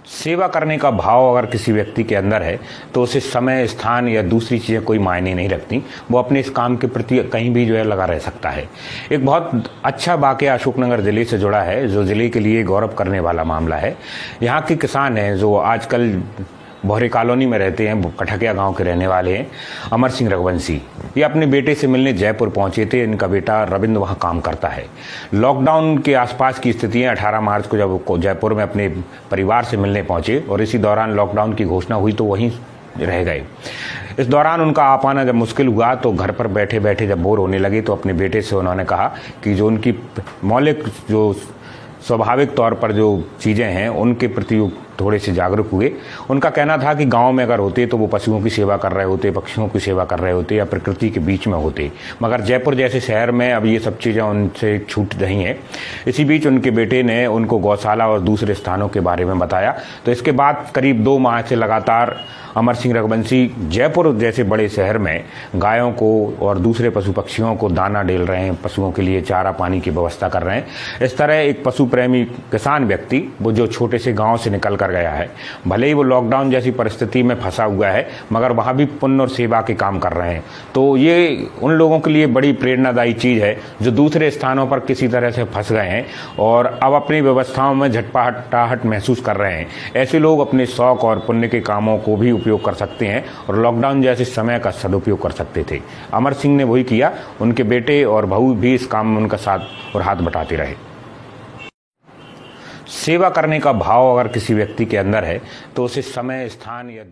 सेवा करने का भाव अगर किसी व्यक्ति के अंदर है तो उसे समय, स्थान या दूसरी चीज़ें कोई मायने नहीं रखती। वो अपने इस काम के प्रति कहीं भी जो है लगा रह सकता है। एक बहुत अच्छा वाकया अशोकनगर ज़िले से जुड़ा है जो ज़िले के लिए गौरव करने वाला मामला है। यहाँ के किसान हैं जो आजकल बोहरे कॉलोनी में रहते हैं, कठकिया गांव के रहने वाले हैं, अमर सिंह रघुवंशी। ये अपने बेटे से मिलने जयपुर पहुंचे थे। इनका बेटा रविंद्र वहां काम करता है। लॉकडाउन के आसपास की स्थिति है। 18 मार्च को जब वो जयपुर में अपने परिवार से मिलने पहुंचे और इसी दौरान लॉकडाउन की घोषणा हुई तो वहीं रह गए। इस दौरान उनका आ पाना जब मुश्किल हुआ तो घर पर बैठे बैठे जब बोर होने लगे तो अपने बेटे से उन्होंने कहा कि जो उनकी मौलिक जो स्वाभाविक तौर पर जो चीज़ें हैं उनके प्रति थोड़े से जागरूक हुए। उनका कहना था कि गांव में अगर होते तो वो पशुओं की सेवा कर रहे होते, पक्षियों की सेवा कर रहे होते या प्रकृति के बीच में होते, मगर जयपुर जैसे शहर में अब ये सब चीज़ें उनसे छूट रही हैं। इसी बीच उनके बेटे ने उनको गौशाला और दूसरे स्थानों के बारे में बताया। तो इसके बाद करीब 2 माह से लगातार अमर सिंह रघुवंशी जयपुर जैसे बड़े शहर में गायों को और दूसरे पशु पक्षियों को दाना डेल रहे हैं, पशुओं के लिए चारा पानी की व्यवस्था कर रहे हैं। इस तरह एक पशु प्रेमी किसान व्यक्ति वो जो छोटे से गांव से निकल कर गया है, भले ही वो लॉकडाउन जैसी परिस्थिति में फंसा हुआ है मगर वहां भी पुण्य और सेवा के काम कर रहे हैं। तो ये उन लोगों के लिए बड़ी प्रेरणादायी चीज़ है जो दूसरे स्थानों पर किसी तरह से फंस गए हैं और अब अपनी व्यवस्थाओं में झटपटाहट महसूस कर रहे हैं। ऐसे लोग अपने शौक और पुण्य के कामों को भी उपयोग कर सकते हैं और लॉकडाउन जैसे समय का सदुपयोग कर सकते थे। अमर सिंह ने वही किया। उनके बेटे और बहू भी इस काम में उनका साथ और हाथ बटाते रहे। सेवा करने का भाव अगर किसी व्यक्ति के अंदर है तो उसे समय, स्थान या